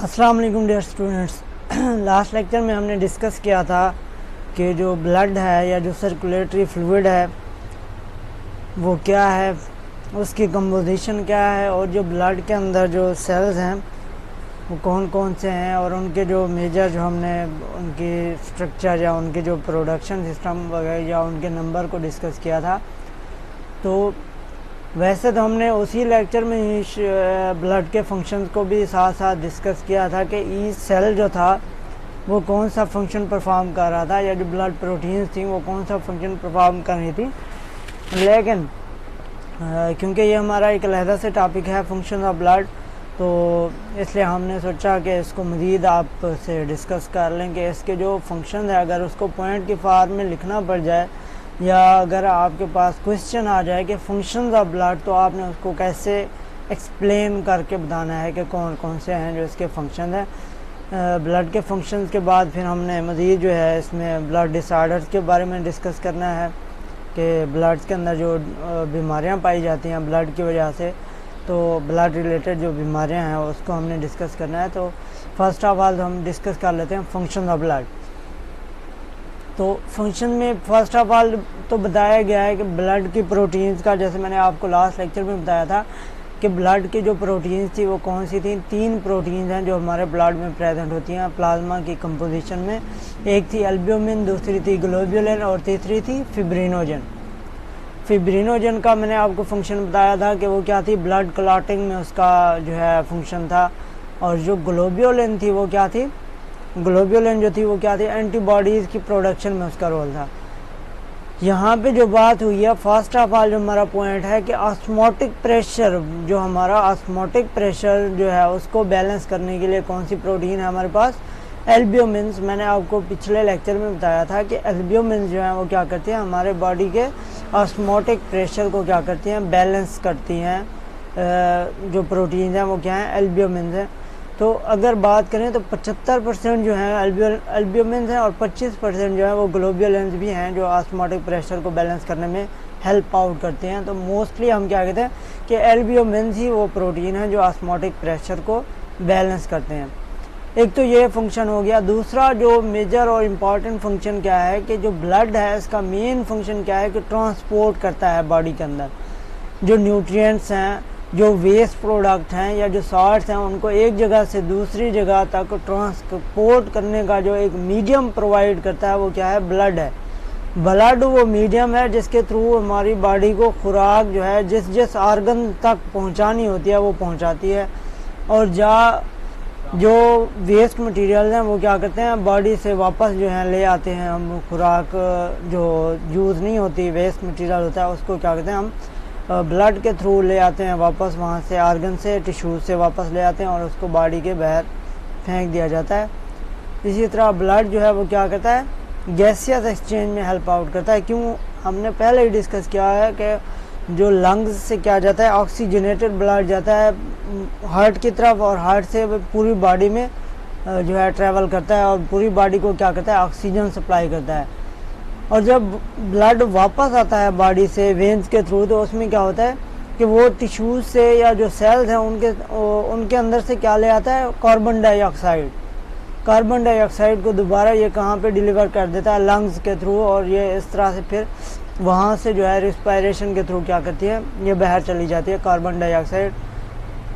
अस्सलाम वालेकुम dear students. Last lecture में हमने डिस्कस किया था कि जो ब्लड है या जो सर्कुलेटरी फ्लूइड है वो क्या है, उसकी कंपोजिशन क्या है और जो ब्लड के अंदर जो सेल्स हैं वो कौन कौन से हैं और उनके जो मेजर जो हमने उनकी स्ट्रक्चर या उनके जो प्रोडक्शन सिस्टम वगैरह या उनके नंबर को डिस्कस किया था। तो वैसे तो हमने उसी लेक्चर में ब्लड के फंक्शंस को भी साथ साथ डिस्कस किया था कि ईच सेल जो था वो कौन सा फंक्शन परफॉर्म कर रहा था या जो ब्लड प्रोटीन्स थी वो कौन सा फंक्शन परफॉर्म कर रही थी। लेकिन क्योंकि ये हमारा एक अलहदा से टॉपिक है फंक्शन ऑफ ब्लड, तो इसलिए हमने सोचा कि इसको मज़ीद आपसे डिस्कस कर लें कि इसके जो फंक्शन है अगर उसको पॉइंट की फॉर्म में लिखना पड़ जाए या अगर आपके पास क्वेश्चन आ जाए कि फंक्शंस ऑफ ब्लड, तो आपने उसको कैसे एक्सप्लेन करके बताना है कि कौन कौन से हैं जो इसके फंक्शन हैं। ब्लड के फंक्शंस के बाद फिर हमने मज़ीद जो है इसमें ब्लड डिसऑर्डर्स के बारे में डिस्कस करना है कि ब्लड के अंदर जो बीमारियां पाई जाती हैं ब्लड की वजह से, तो ब्लड रिलेटेड जो बीमारियां हैं उसको हमने डिस्कस करना है। तो फर्स्ट ऑफ ऑल हम डिस्कस कर लेते हैं फंक्शन ऑफ ब्लड। तो फंक्शन में फर्स्ट ऑफ ऑल तो बताया गया है कि ब्लड की प्रोटीन्स का, जैसे मैंने आपको लास्ट लेक्चर में बताया था कि ब्लड की जो प्रोटीन्स थी वो कौन सी थी। 3 प्रोटीन्स हैं जो हमारे ब्लड में प्रेजेंट होती हैं प्लाज्मा की कंपोजिशन में। एक थी एल्ब्यूमिन, दूसरी थी ग्लोब्युलिन और तीसरी थी फिब्रिनोजन। फिब्रिनोजन का मैंने आपको फंक्शन बताया था कि वो क्या थी, ब्लड क्लॉटिंग में उसका जो है फंक्शन था। और जो ग्लोब्युलिन थी वो क्या थी, ग्लोब्युलिन जो थी वो क्या थी, एंटीबॉडीज़ की प्रोडक्शन में उसका रोल था। यहाँ पे जो बात हुई है फर्स्ट ऑफ ऑल जो हमारा पॉइंट है कि ऑस्मोटिक प्रेशर, जो हमारा ऑस्मोटिक प्रेशर जो है उसको बैलेंस करने के लिए कौन सी प्रोटीन है हमारे पास, एल्ब्यूमिन्स। मैंने आपको पिछले लेक्चर में बताया था कि एल्ब्यूमिन्स जो हैं वो क्या करती हैं, हमारे बॉडी के ऑस्मोटिक प्रेशर को क्या करती हैं, बैलेंस करती हैं। जो प्रोटीन हैं वो क्या हैं, एल्ब्यूमिन्स हैं। तो अगर बात करें तो 75% जो है एल्ब्यूमिन्स हैं और 25% जो है वो ग्लोब्युलिन्स भी हैं जो ऑस्मोटिक प्रेशर को बैलेंस करने में हेल्प आउट करते हैं। तो मोस्टली हम क्या कहते हैं कि एल्ब्यूमिन्स ही वो प्रोटीन है जो ऑस्मोटिक प्रेशर को बैलेंस करते हैं। एक तो ये फंक्शन हो गया। दूसरा जो मेजर और इम्पॉर्टेंट फंक्शन क्या है कि जो ब्लड है इसका मेन फंक्शन क्या है कि ट्रांसपोर्ट करता है बॉडी के अंदर जो न्यूट्रिएंट्स हैं, जो वेस्ट प्रोडक्ट हैं या जो सॉल्ट्स हैं, उनको एक जगह से दूसरी जगह तक ट्रांसपोर्ट करने का जो एक मीडियम प्रोवाइड करता है वो क्या है, ब्लड है। ब्लड वो मीडियम है जिसके थ्रू हमारी बॉडी को खुराक जो है जिस जिस ऑर्गन तक पहुंचानी होती है वो पहुंचाती है। और जो वेस्ट मटेरियल हैं वो क्या करते हैं, बॉडी से वापस जो है ले आते हैं हम। खुराक जो यूज़ नहीं होती, वेस्ट मटेरियल होता है, उसको क्या कहते हैं हम ब्लड के थ्रू ले आते हैं वापस, वहाँ से ऑर्गन से टिश्यूज से वापस ले आते हैं और उसको बॉडी के बाहर फेंक दिया जाता है। इसी तरह ब्लड जो है वो क्या करता है, गैसियस एक्सचेंज में हेल्प आउट करता है। क्यों, हमने पहले ही डिस्कस किया है कि जो लंग्स से क्या जाता है, ऑक्सीजनेटेड ब्लड जाता है हार्ट की तरफ और हार्ट से पूरी बॉडी में जो है ट्रैवल करता है और पूरी बॉडी को क्या करता है, ऑक्सीजन सप्लाई करता है। और जब ब्लड वापस आता है बॉडी से वेन्स के थ्रू, तो उसमें क्या होता है कि वो टिश्यूज से या जो सेल्स हैं उनके अंदर से क्या ले आता है, कार्बन डाइऑक्साइड। कार्बन डाइऑक्साइड को दोबारा ये कहाँ पे डिलीवर कर देता है, लंग्स के थ्रू। और ये इस तरह से फिर वहाँ से जो है रिस्पायरेशन के थ्रू क्या करती है, ये बाहर चली जाती है कार्बन डाइऑक्साइड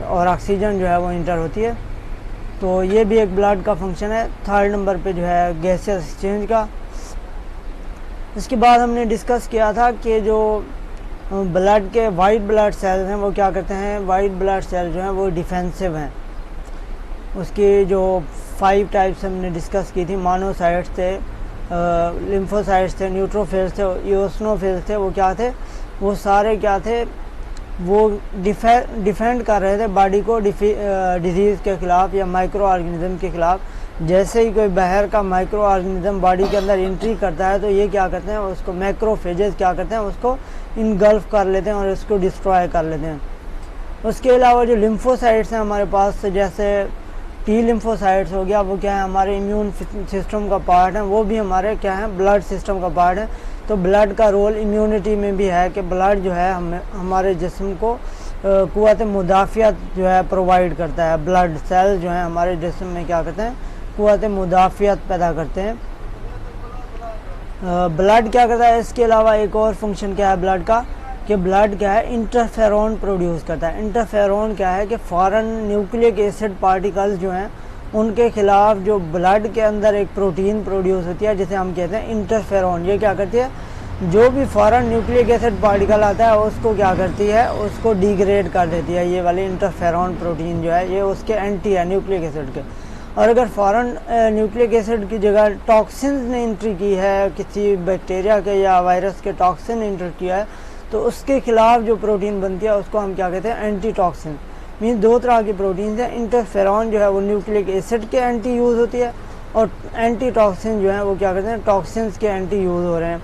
और ऑक्सीजन जो है वो इंटर होती है। तो ये भी एक ब्लड का फंक्शन है। थर्ड नंबर पे जो है गैसियस एक्सचेंज का। इसके बाद हमने डिस्कस किया था कि जो ब्लड के वाइट ब्लड सेल्स हैं वो क्या करते हैं, वाइट ब्लड सेल जो हैं वो डिफेंसिव हैं। उसकी जो 5 टाइप्स हमने डिस्कस की थी, मोनोसाइट्स थे, लिम्फोसाइट्स थे, न्यूट्रोफिल्स थे, इओसिनोफिल्स थे। वो क्या थे, वो सारे क्या थे, वो डिफेंड कर रहे थे बॉडी को डिजीज़ के ख़िलाफ़ या माइक्रो ऑर्गेनिज्म के ख़िलाफ़। जैसे ही कोई बाहर का माइक्रो ऑर्गेनिज्म बॉडी के अंदर एंट्री करता है तो ये क्या करते हैं, उसको मैक्रोफेजेस क्या करते हैं, उसको इनगल्फ कर लेते हैं और उसको डिस्ट्रॉय कर लेते हैं। उसके अलावा जो लिम्फोसाइट्स हैं हमारे पास, जैसे टी लिम्फोसाइट्स हो गया, वो क्या है, हमारे इम्यून सिस्टम का पार्ट है, वो भी हमारे क्या है, ब्लड सिस्टम का पार्ट है। तो ब्लड का रोल इम्यूनिटी में भी है कि ब्लड जो है हमारे जिस्म को क़ुव्वत मुदाफ़ियत जो है प्रोवाइड करता है। ब्लड सेल जो है हमारे जिस्म में क्या करते हैं, क़ुव्वत मुदाफ़ियत पैदा करते हैं। ब्लड क्या करता है, इसके अलावा एक और फंक्शन क्या है ब्लड का, कि ब्लड क्या है इंटरफेरॉन प्रोड्यूस करता है। इंटरफेरॉन क्या है कि फॉरेन न्यूक्लिक एसिड पार्टिकल्स जो हैं उनके खिलाफ जो ब्लड के अंदर एक प्रोटीन प्रोड्यूस होती है जिसे हम कहते हैं इंटरफेरॉन। ये क्या करती है, जो भी फॉरेन न्यूक्लिक एसिड पार्टिकल आता है उसको क्या करती है, उसको डिग्रेड कर देती है। ये वाली इंटरफेरॉन प्रोटीन जो है ये उसके एंटी है न्यूक्लिक एसिड के। और अगर फॉरेन न्यूक्लिक एसिड की जगह टॉक्सिन ने इंट्री की है, किसी बैक्टीरिया के या वायरस के टॉक्सिन ने इंटर किया है, तो उसके खिलाफ जो प्रोटीन बनती है उसको हम क्या कहते हैं, एंटी टॉक्सिन। मीन दो तरह की प्रोटीन है। इंटरफेरॉन जो है वो न्यूक्लिक एसिड के एंटी यूज़ होती है, और एंटी टॉक्सिन जो है वो क्या कहते हैं, टॉक्सिन्स के एंटी यूज़ हो रहे हैं।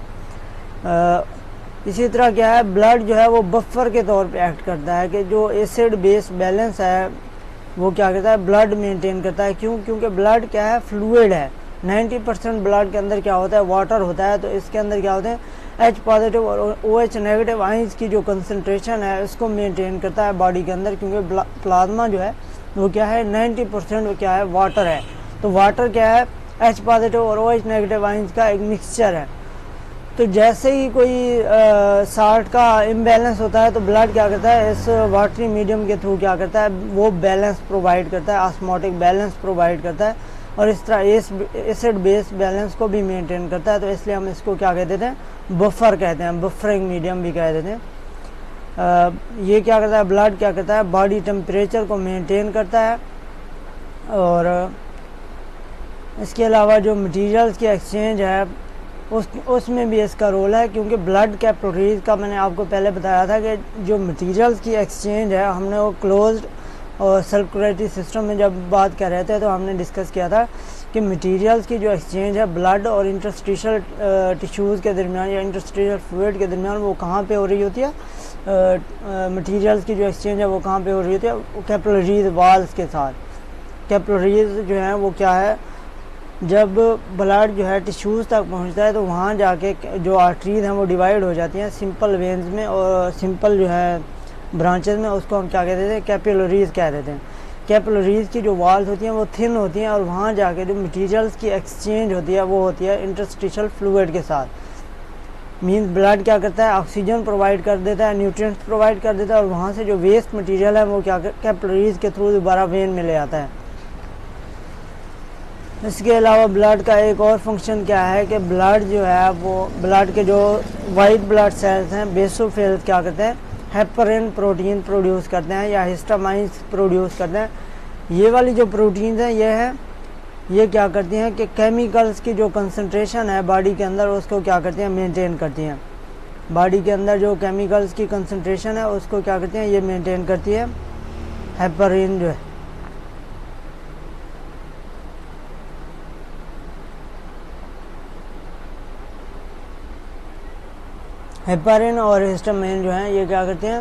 इसी तरह क्या है, ब्लड जो है वो बफर के तौर पे एक्ट करता है, कि जो एसिड बेस बैलेंस है वो क्या करता है, ब्लड मेंटेन करता है। क्यों? क्योंकि ब्लड क्या है, फ्लूइड है। 90% ब्लड के अंदर क्या होता है, वाटर होता है। तो इसके अंदर क्या होते हैं, H पॉजिटिव और OH नेगेटिव आइंस की जो कंसनट्रेशन है उसको मेंटेन करता है बॉडी के अंदर, क्योंकि प्लाज्मा जो है वो क्या है 90% क्या है, वाटर है। तो वाटर क्या है, H पॉजिटिव और OH नेगेटिव आइंस का एक मिक्सचर है। तो जैसे ही कोई साल्ट का इम्बैलेंस होता है तो ब्लड क्या करता है, इस वाटरी मीडियम के थ्रू क्या करता है, वो बैलेंस प्रोवाइड करता है, ऑस्मोटिक बैलेंस प्रोवाइड करता है, और इस तरह एसिड बेस बैलेंस को भी मेंटेन करता है। तो इसलिए हम इसको क्या कह देते हैं, बफर कहते हैं, बफरिंग मीडियम भी कह देते हैं। ये क्या करता है, ब्लड क्या करता है, बॉडी टेम्परेचर को मेंटेन करता है। और इसके अलावा जो मटेरियल्स की एक्सचेंज है उसमें भी इसका रोल है, क्योंकि ब्लड कैपिलरीज का मैंने आपको पहले बताया था कि जो मटेरियल्स की एक्सचेंज है, हमने वो क्लोज्ड और सर्कुलेटरी सिस्टम में जब बात कर रहे थे तो हमने डिस्कस किया था कि मटेरियल्स की जो एक्सचेंज है ब्लड और इंटरस्टिशियल टिश्यूज़ के दरमियान या इंटरस्टिशियल फ्लूइड के दरमियान, वो कहाँ पे हो रही होती है, मटेरियल्स की जो एक्सचेंज है वो कहाँ पे हो रही होती है, कैपिलरीज वाल्स के साथ। कैपिलरीज जो हैं वो क्या है, जब ब्लड जो है टिश्यूज़ तक पहुंचता है तो वहाँ जाके जो आर्टरीज हैं वो डिवाइड हो जाती हैं सिंपल वेन्स में, और सिंपल जो है ब्रांचेस में, उसको हम क्या कह देते हैं, कैपिलरीज कह देते हैं। कैपिलरीज की जो वाल्स होती हैं वो थिन होती हैं, और वहाँ जाके जो मटेरियल्स की एक्सचेंज होती है वो होती है इंटरस्टिशियल फ्लूइड के साथ। मीन्स ब्लड क्या करता है, ऑक्सीजन प्रोवाइड कर देता है, न्यूट्रिएंट्स प्रोवाइड कर देता है, और वहाँ से जो वेस्ट मटेरियल है वो क्या कैपिलरीज के थ्रू दोबारा वेन में ले आता है। इसके अलावा ब्लड का एक और फंक्शन क्या है कि ब्लड जो है वो ब्लड के जो वाइट ब्लड सेल्स हैं, बेसोफिल्स क्या करते हैं, हेपरिन प्रोटीन प्रोड्यूस करते हैं या हिस्टामाइंस प्रोड्यूस करते हैं। ये वाली जो प्रोटीन्स हैं ये क्या करती हैं कि केमिकल्स की जो कंसंट्रेशन है बॉडी के अंदर उसको क्या करती हैं, मेंटेन करती हैं। बॉडी के अंदर जो केमिकल्स की कंसंट्रेशन है उसको क्या करती हैं, ये मेंटेन करती है हेपरिन जो है। हेपरिन और हिस्टामाइन जो हैं ये क्या करते हैं,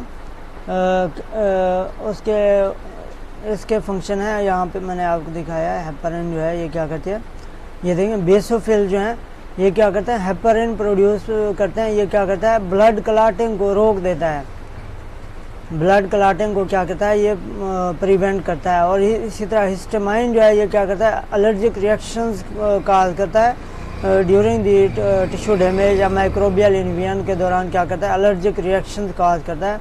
इसके फंक्शन है, यहाँ पे मैंने आपको दिखाया है। हेपरिन जो है ये क्या करते हैं, ये देखें बेसोफिल जो हैं ये क्या करते हैं, हेपरिन प्रोड्यूस करते हैं। ये क्या करता है, ब्लड क्लॉटिंग को रोक देता है, ब्लड क्लॉटिंग को क्या करता है, ये प्रिवेंट करता है। और इसी तरह हिस्टामाइन जो है ये क्या करता है, एलर्जिक रिएक्शंस काज करता है ड्यूरिंग दी टिश्यू डैमेज या माइक्रोबियल इन्वेजन के दौरान क्या करता है, एलर्जिक रिएक्शंस काज करता है।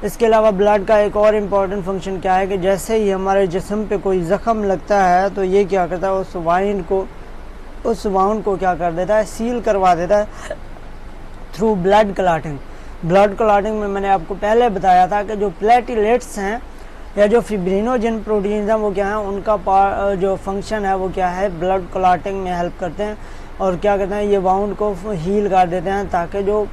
इसके अलावा ब्लड का एक और इम्पॉर्टेंट फंक्शन क्या है कि जैसे ही हमारे जिस्म पे कोई ज़ख़म लगता है तो ये क्या करता है, उस वाउंड को क्या कर देता है, सील करवा देता है through blood clotting. Blood clotting में मैंने आपको पहले बताया था कि जो प्लेटलेट्स हैं या जो फिब्रिनोजन प्रोटीन्स हैं वो क्या है, उनका जो फंक्शन है वो क्या है, ब्लड क्लॉटिंग में हेल्प करते हैं। और क्या करते हैं, ये वाउंड को हील कर देते हैं, ताकि जो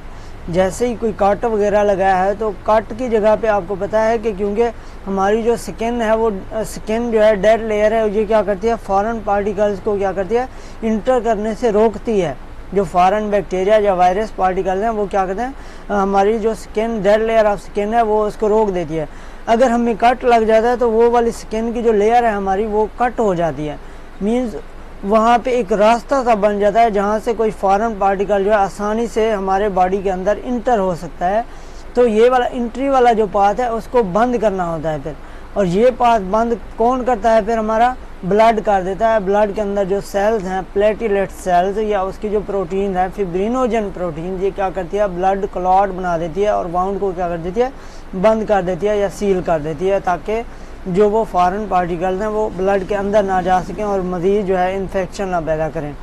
जैसे ही कोई कट वगैरह लगाया है तो कट की जगह पे आपको पता है कि क्योंकि हमारी जो स्किन है वो स्किन जो है डेड लेयर है, ये क्या करती है, फॉरेन पार्टिकल्स को क्या करती है, इंटर करने से रोकती है। जो फॉरेन बैक्टीरिया या वायरस पार्टिकल्स हैं वो क्या करते हैं, हमारी जो skin dead layer of skin है वो उसको रोक देती है। अगर हमें कट लग जाता है तो वो वाली स्किन की जो लेयर है हमारी वो कट हो जाती है। मीन्स वहाँ पे एक रास्ता सा बन जाता है जहाँ से कोई फॉरेन पार्टिकल जो है आसानी से हमारे बॉडी के अंदर इंटर हो सकता है। तो ये वाला एंट्री वाला जो पाथ है उसको बंद करना होता है फिर, और ये पाथ बंद कौन करता है? फिर हमारा ब्लड कर देता है। ब्लड के अंदर जो सेल्स हैं, प्लेटलेट सेल्स, या उसकी जो प्रोटीन है फिब्रिनोजन प्रोटीन, ये क्या करती है? ब्लड क्लॉट बना देती है और वाउंड को क्या कर देती है? बंद कर देती है या सील कर देती है, ताकि जो वो फॉरेन पार्टिकल्स हैं वो ब्लड के अंदर ना जा सकें और मज़ीद जो है इन्फेक्शन ना पैदा करें।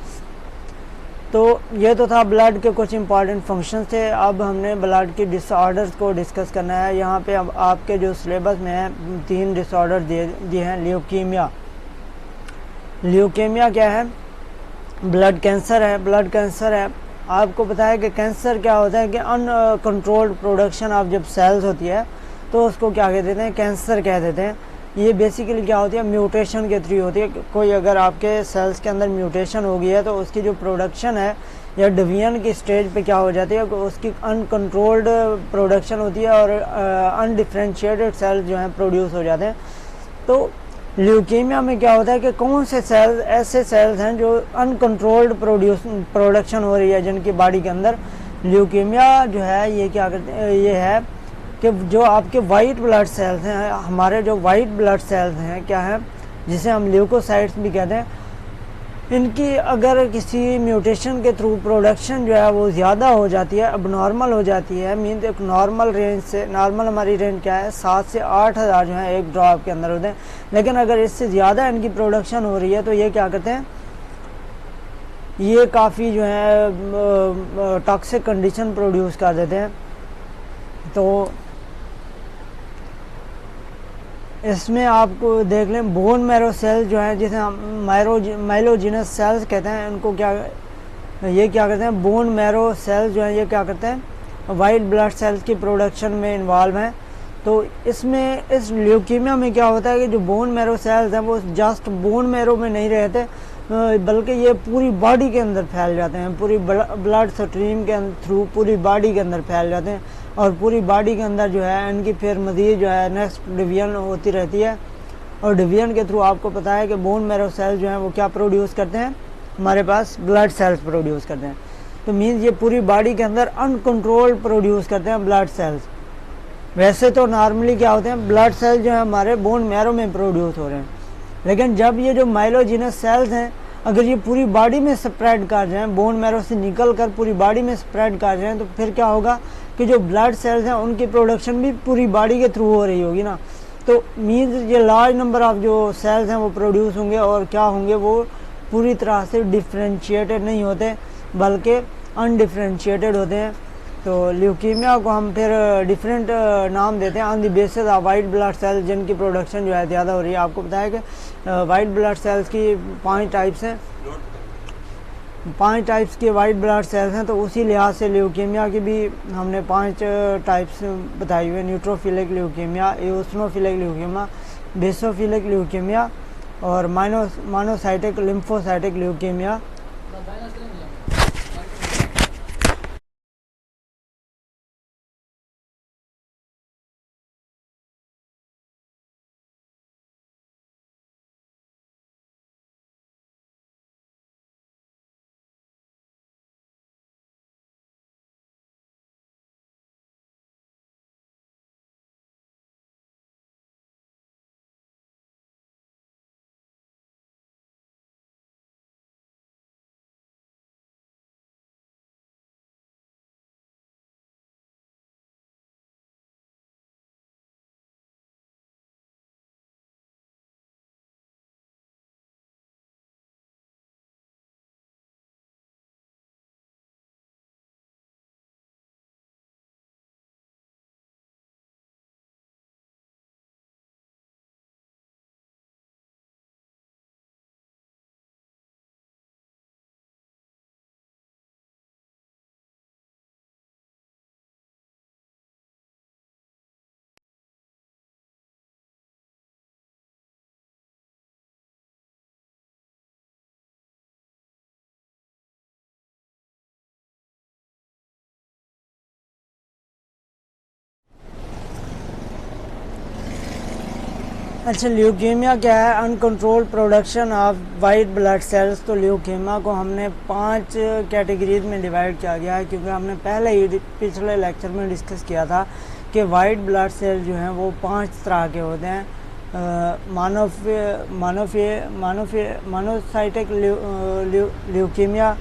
तो ये तो था ब्लड के कुछ इंपॉर्टेंट फंक्शन थे। अब हमने ब्लड की डिसऑर्डर्स को डिस्कस करना है। यहाँ पे अब आपके जो सिलेबस में है 3 डिसऑर्डर दिए हैं। ल्यूकीमिया, ल्यूकेमिया क्या है? ब्लड कैंसर है। ब्लड कैंसर है, आपको पता है कि कैंसर क्या होता है कि अनकंट्रोल्ड प्रोडक्शन ऑफ जब सेल्स होती है तो उसको क्या कह देते हैं? कैंसर कह देते हैं। ये बेसिकली क्या होती है? म्यूटेशन के थ्रू होती है। कोई अगर आपके सेल्स के अंदर म्यूटेशन हो गई है तो उसकी जो प्रोडक्शन है या डिवीजन की स्टेज पे क्या हो जाती है? उसकी अनकंट्रोल्ड प्रोडक्शन होती है और अनडिफ्रेंशिएटेड सेल्स जो हैं प्रोड्यूस हो जाते हैं। तो ल्यूकीमिया में क्या होता है कि कौन से सेल्स ऐसे सेल्स हैं जो अनकंट्रोल्ड प्रोडक्शन हो रही है जिनकी बॉडी के अंदर? ल्यूकीमिया जो है ये क्या करते हैं? ये है कि जो आपके वाइट ब्लड सेल्स हैं, हमारे जो वाइट ब्लड सेल्स हैं क्या है, जिसे हम ल्यूकोसाइट्स भी कहते हैं, इनकी अगर किसी म्यूटेशन के थ्रू प्रोडक्शन जो है वो ज़्यादा हो जाती है, अब नॉर्मल हो जाती है, मीन एक नॉर्मल रेंज से, नॉर्मल हमारी रेंज क्या है? 7 से 8 हज़ार जो है एक ड्रॉप के अंदर होते हैं। लेकिन अगर इससे ज़्यादा इनकी प्रोडक्शन हो रही है तो ये क्या करते हैं? ये काफ़ी जो है टॉक्सिक कंडीशन प्रोड्यूस कर देते हैं। तो इसमें आपको देख लें बोन मैरो सेल्स जो है, जिसे हम माइलोजिनस सेल्स कहते हैं, इनको क्या ये क्या करते हैं? बोन मैरो सेल्स जो है ये क्या करते हैं? वाइट ब्लड सेल्स की प्रोडक्शन में इन्वॉल्व हैं। तो इसमें इस ल्यूकीमिया में क्या होता है कि जो बोन मैरो सेल्स हैं वो जस्ट बोन मैरो में नहीं रहते, बल्कि ये पूरी बॉडी के अंदर फैल जाते हैं, पूरी ब्लड स्ट्रीम के थ्रू पूरी बॉडी के अंदर फैल जाते हैं, और पूरी बॉडी के अंदर जो है इनकी फिर मज़ीद जो है नेक्स्ट डिवीजन होती रहती है। और डिवीजन के थ्रू आपको पता है कि बोन मैरो सेल्स जो हैं वो क्या प्रोड्यूस करते हैं? हमारे पास ब्लड सेल्स प्रोड्यूस करते हैं। तो मीन्स ये पूरी बॉडी के अंदर अनकंट्रोल्ड प्रोड्यूस करते हैं ब्लड सेल्स। वैसे तो नॉर्मली क्या होते हैं? ब्लड सेल्स जो है हमारे बोन मैरो में प्रोड्यूस हो रहे हैं, लेकिन जब ये जो माइलोजिनस सेल्स हैं अगर ये पूरी बॉडी में स्प्रेड कर जाएँ, बोन मैरो से निकल कर पूरी बॉडी में स्प्रेड कर जाएँ, तो फिर क्या होगा कि जो ब्लड सेल्स हैं उनकी प्रोडक्शन भी पूरी बॉडी के थ्रू हो रही होगी ना। तो मीन्स ये लार्ज नंबर ऑफ जो सेल्स हैं वो प्रोड्यूस होंगे, और क्या होंगे? वो पूरी तरह से डिफ्रेंशिएटेड नहीं होते बल्कि अनडिफ्रेंशिएटेड होते हैं। तो ल्यूकीमिया को हम फिर डिफरेंट नाम देते हैं on the basis of white blood sales जिनकी प्रोडक्शन जो है ज़्यादा हो रही है। आपको पता है कि वाइट ब्लड सेल्स की 5 टाइप्स हैं, 5 टाइप्स के वाइट ब्लड सेल्स हैं। तो उसी लिहाज से ल्यूकीमिया की भी हमने 5 टाइप्स बताई हुई: neutrophilic leukaemia, eosinophilic leukaemia, basophilic leukaemia और मोनोसाइटिक लिम्फोसाइटिक ल्यूकीमिया। अच्छा, ल्यूकेमिया क्या है? Uncontrolled production of white blood cells. तो ल्यूकेमिया को हमने 5 कैटेगरीज में डिवाइड किया गया है, क्योंकि हमने पहले ही पिछले लेक्चर में डिस्कस किया था कि वाइट ब्लड सेल जो हैं वो 5 तरह के होते हैं। Monocytic leukaemia,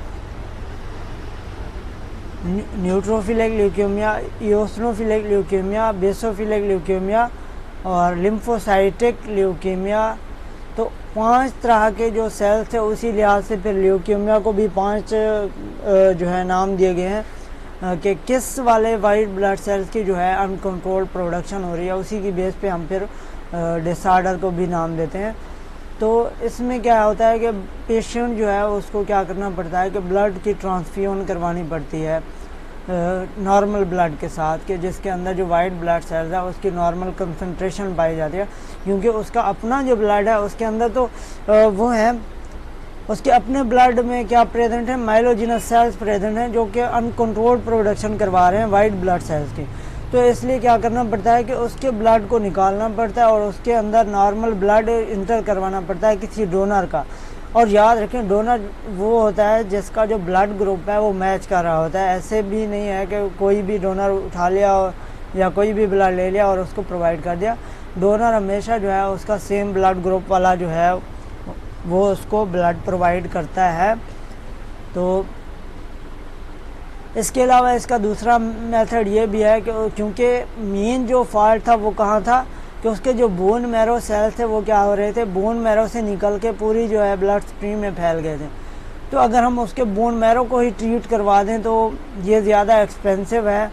neutrophilic leukaemia, eosinophilic leukaemia, basophilic leukaemia और लिम्फोसाइटिक ल्यूकेमिया। तो 5 तरह के जो सेल्स थे, उसी लिहाज से फिर ल्यूकेमिया को भी 5 जो है नाम दिए गए हैं कि किस वाले वाइट ब्लड सेल्स की जो है अनकंट्रोल्ड प्रोडक्शन हो रही है, उसी की बेस पे हम फिर डिसऑर्डर को भी नाम देते हैं। तो इसमें क्या होता है कि पेशेंट जो है उसको क्या करना पड़ता है कि ब्लड की ट्रांसफ्यूजन करवानी पड़ती है नॉर्मल ब्लड के साथ, कि जिसके अंदर जो वाइट ब्लड सेल्स है उसकी नॉर्मल कंसंट्रेशन पाई जाती है, क्योंकि उसका अपना जो ब्लड है उसके अंदर तो वो है, उसके अपने ब्लड में क्या प्रेजेंट है, माइलोजिनस सेल्स प्रेजेंट हैं जो कि अनकंट्रोल्ड प्रोडक्शन करवा रहे हैं वाइट ब्लड सेल्स की। तो इसलिए क्या करना पड़ता है कि उसके ब्लड को निकालना पड़ता है और उसके अंदर नॉर्मल ब्लड इंटर करवाना पड़ता है किसी डोनर का। और याद रखें, डोनर वो होता है जिसका जो ब्लड ग्रुप है वो मैच कर रहा होता है। ऐसे भी नहीं है कि कोई भी डोनर उठा लिया या कोई भी ब्लड ले लिया और उसको प्रोवाइड कर दिया। डोनर हमेशा जो है उसका सेम ब्लड ग्रुप वाला जो है वो उसको ब्लड प्रोवाइड करता है। तो इसके अलावा इसका दूसरा मेथड ये भी है कि क्योंकि मेन जो फॉल्ट था वो कहाँ था कि उसके जो बोन मैरो सेल्स थे वो क्या हो रहे थे, बोन मैरो से निकल के पूरी जो है ब्लड स्ट्रीम में फैल गए थे। तो अगर हम उसके बोन मैरो को ही ट्रीट करवा दें तो ये ज़्यादा एक्सपेंसिव है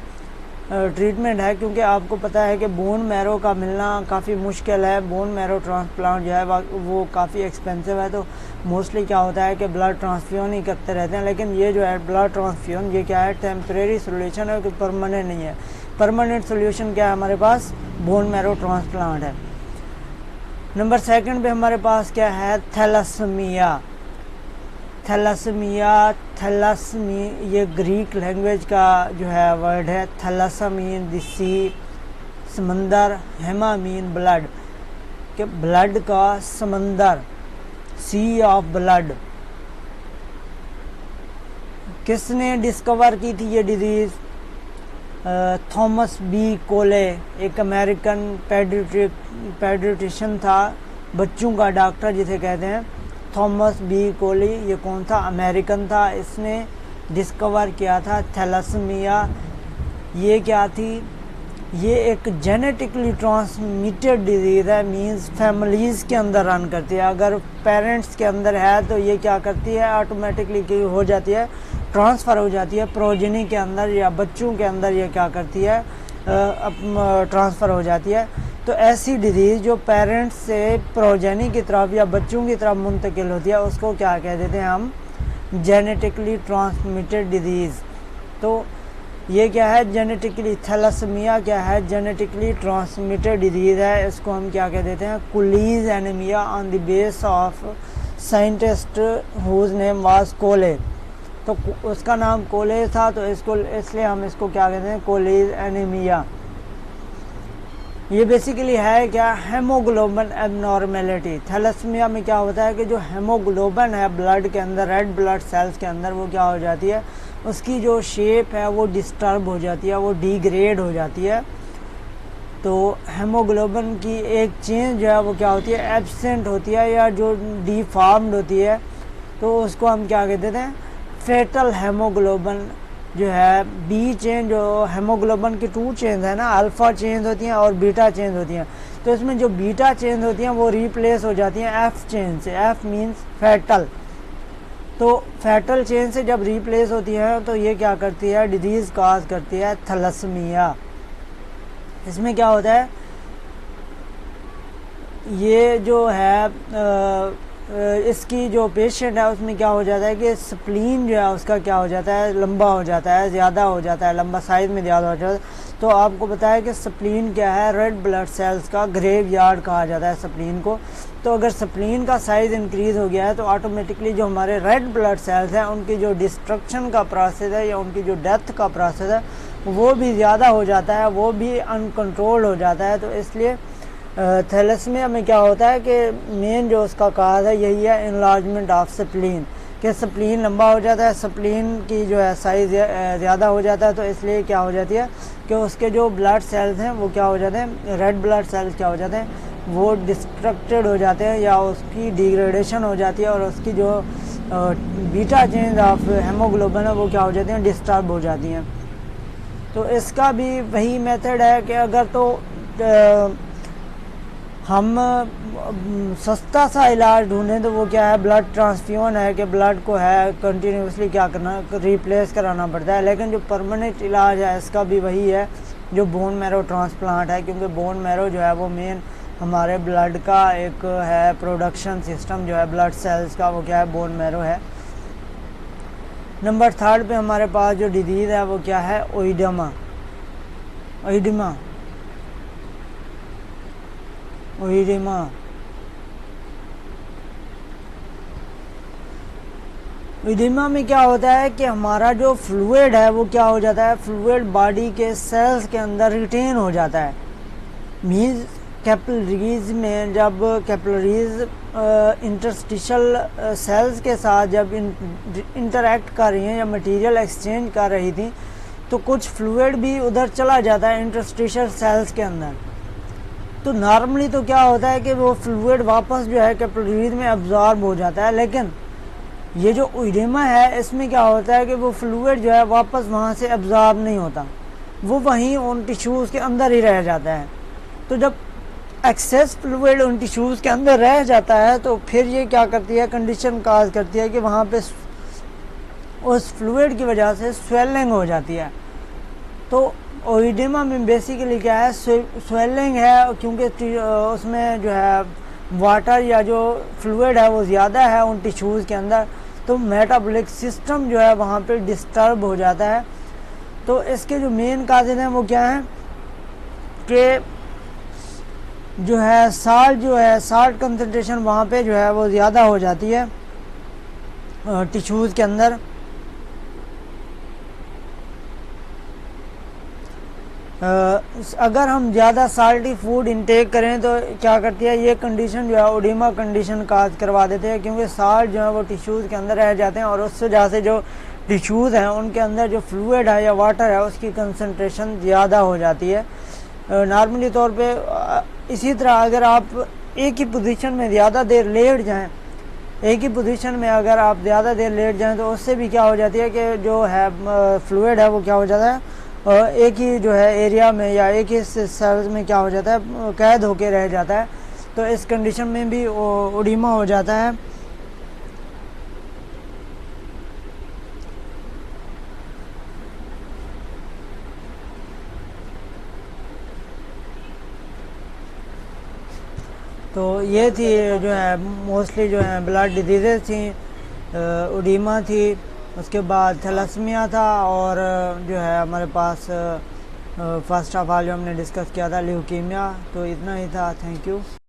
ट्रीटमेंट है, क्योंकि आपको पता है कि बोन मैरो का मिलना काफ़ी मुश्किल है। बोन मैरो ट्रांसप्लांट जो है वो काफ़ी एक्सपेंसिव है। तो मोस्टली क्या होता है कि ब्लड ट्रांसफ्यूजन ही करते रहते हैं। लेकिन ये जो है ब्लड ट्रांसफ्यूजन ये क्या है, टेम्परेरी सोल्यूशन है, कि परमानेंट नहीं है। परमानेंट सोल्यूशन क्या है हमारे पास, बोन मैरो ट्रांसप्लांट है। नंबर 2 पे हमारे पास क्या है, थैलासेमिया। थैलासेमी ये ग्रीक लैंग्वेज का जो है वर्ड है। थैलासा मीन द सी, समंदर, हेमा मीन ब्लड, के ब्लड का समंदर, सी ऑफ ब्लड। किसने डिस्कवर की थी ये डिजीज़? थॉमस बी कोले, एक अमेरिकन पेडिट्रिशियन था, बच्चों का डॉक्टर जिसे कहते हैं। थॉमस बी कोली, ये कौन था? अमेरिकन था। इसने डिस्कवर किया था थैलासेमिया। ये क्या थी? ये एक जेनेटिकली ट्रांसमिटेड डिजीज़ है, मींस फैमिलीज़ के अंदर रन करती है। अगर पेरेंट्स के अंदर है तो ये क्या करती है, ऑटोमेटिकली हो जाती है, ट्रांसफ़र हो जाती है प्रोजेनी के अंदर या बच्चों के अंदर। ये क्या करती है, ट्रांसफ़र हो जाती है। तो ऐसी डिजीज़ जो पेरेंट्स से प्रोजेनी की तरफ या बच्चों की तरफ मुंतकिल होती है उसको क्या कह देते हैं हम, जेनेटिकली ट्रांसमिटेड डिजीज़। तो ये क्या है, जेनेटिकली, थैलासेमिया क्या है, जेनेटिकली ट्रांसमिटेड डिजीज़ है। इसको हम क्या कह देते हैं, Cooley's anaemia, on the base of scientist whose name was Cooley. तो उसका नाम कोले था, तो इसको इसलिए हम इसको क्या कहते हैं, कोलीज एनीमिया। ये बेसिकली है क्या, हेमोग्लोबिन एबनॉर्मेलिटी। थैलेसीमिया में क्या होता है कि जो हेमोग्लोबिन है ब्लड के अंदर, रेड ब्लड सेल्स के अंदर, वो क्या हो जाती है, उसकी जो शेप है वो डिस्टर्ब हो जाती है, वो डिग्रेड हो जाती है। तो हेमोग्लोबिन की एक चेंज जो है वो क्या होती है, एब्सेंट होती है या जो डिफॉर्म्ड होती है। तो उसको हम क्या कहते हैं, फेटल हेमोग्लोबिन जो है। बी चेन जो हेमोग्लोबिन की 2 चेन है ना, अल्फ़ा चेन होती हैं और बीटा चेन होती हैं। तो इसमें जो बीटा चेन होती हैं वो रिप्लेस हो जाती हैं एफ चेन से। F means fatal. तो फैटल चेन से जब रिप्लेस होती है तो ये क्या करती है, डिजीज़ काज करती है थैलेसीमिया। इसमें क्या होता है, ये जो है इसकी जो पेशेंट है उसमें क्या हो जाता है कि स्प्लीन जो है उसका क्या हो जाता है, लंबा हो जाता है, ज़्यादा हो जाता है, लंबा साइज़ में ज़्यादा हो जाता है। तो आपको पता है कि स्प्लीन क्या है, रेड ब्लड सेल्स का ग्रेव यार्ड कहा जाता है स्प्लीन को। तो अगर स्प्लीन का साइज़ इंक्रीज़ हो गया है तो ऑटोमेटिकली जो हमारे रेड ब्लड सेल्स हैं उनकी जो डिस्ट्रक्शन का प्रोसेस है या उनकी जो डेथ का प्रोसेस है वो भी ज़्यादा हो जाता है, वो भी अनकंट्रोल हो जाता है। तो इसलिए थैलेसीमिया में क्या होता है कि मेन जो उसका काज है यही है इनलार्जमेंट ऑफ स्प्लीन, कि स्प्लीन लंबा हो जाता है, स्प्लीन की जो है साइज़ ज़्यादा हो जाता है, तो इसलिए क्या हो जाती है कि उसके जो ब्लड सेल्स हैं वो क्या हो जाते हैं, रेड ब्लड सेल्स क्या हो जाते हैं, वो डिस्ट्रक्टेड हो जाते हैं या उसकी डिग्रेडेशन हो जाती है और उसकी जो बीटा चेंज ऑफ हेमोग्लोबिन है वो क्या हो जाती हैं, डिस्टर्ब हो जाती हैं। तो इसका भी वही मेथड है कि अगर तो हम सस्ता सा इलाज ढूंढें तो वो क्या है, ब्लड ट्रांसफ्यूजन है कि ब्लड को है कंटिन्यूसली क्या करना, रिप्लेस कराना पड़ता है। लेकिन जो परमानेंट इलाज है इसका भी वही है जो बोन मैरो ट्रांसप्लांट है, क्योंकि बोन मैरो जो है वो मेन हमारे ब्लड का एक है प्रोडक्शन सिस्टम जो है ब्लड सेल्स का, वो क्या है, बोन मैरो है। नंबर 3 पे हमारे पास जो डिजीज़ है वो क्या है, ओइडमा। ओइडिमा में क्या होता है कि हमारा जो फ्लूइड है वो क्या हो जाता है, फ्लूइड बॉडी के सेल्स के अंदर रिटेन हो जाता है। मीन्स कैपिलरीज में जब कैपिलरीज इंटरस्टिशियल सेल्स के साथ जब इंटरैक्ट कर रही हैं या मटेरियल एक्सचेंज कर रही थी तो कुछ फ्लूइड भी उधर चला जाता है इंटरस्टिशियल सेल्स के अंदर। तो नॉर्मली तो क्या होता है कि वो फ्लूइड वापस जो है कैपिलरीज में अब्जॉर्ब हो जाता है, लेकिन ये जो ओइडेमा है इसमें क्या होता है कि वो फ्लूइड जो है वापस वहाँ से अब्जॉर्ब नहीं होता, वो वहीं उन टिश्यूज़ के अंदर ही रह जाता है। तो जब एक्सेस फ्लूइड उन टिश्यूज़ के अंदर रह जाता है तो फिर ये क्या करती है, कंडीशन काज करती है कि वहाँ पे उस फ्लूइड की वजह से स्वेलिंग हो जाती है। तो ओइडेमा में बेसिकली क्या है, स्वेलिंग है, क्योंकि उसमें जो है वाटर या जो फ्लूइड है वो ज़्यादा है उन टिश्यूज़ के अंदर, तो मेटाबॉलिक सिस्टम जो है वहाँ पे डिस्टर्ब हो जाता है। तो इसके जो मेन काजेज़ हैं वो क्या हैं कि जो है साल्ट कंसंट्रेशन वहाँ पे जो है वो ज़्यादा हो जाती है टिश्यूज़ के अंदर। अगर हम ज़्यादा साल्टी फूड इंटेक करें तो क्या करती है, ये कंडीशन जो है ओडिमा कंडीशन काज करवा देते हैं, क्योंकि साल्ट जो है वो टिश्यूज़ के अंदर रह जाते हैं और उस वजह से जो टिश्यूज़ हैं उनके अंदर जो फ्लूइड है या वाटर है उसकी कंसंट्रेशन ज़्यादा हो जाती है नॉर्मली तौर पे। इसी तरह अगर आप एक ही पोजीशन में ज़्यादा देर लेट जाएं, एक ही पोजीशन में अगर आप ज़्यादा देर लेट जाएं तो उससे भी क्या हो जाती है कि जो है फ्लूइड है वो क्या हो जाता है, एक ही जो है एरिया में या एक ही सेल्स में क्या हो जाता है, कैद होके रह जाता है। तो इस कंडीशन में भी ओडिमा हो जाता है। तो ये थी जो है मोस्टली जो है ब्लड डिजीज़ थी, ओडिमा थी, उसके बाद थैलेसीमिया था, और जो है हमारे पास फर्स्ट ऑफ ऑल जो हमने डिस्कस किया था ल्यूकीमिया। तो इतना ही था। Thank you.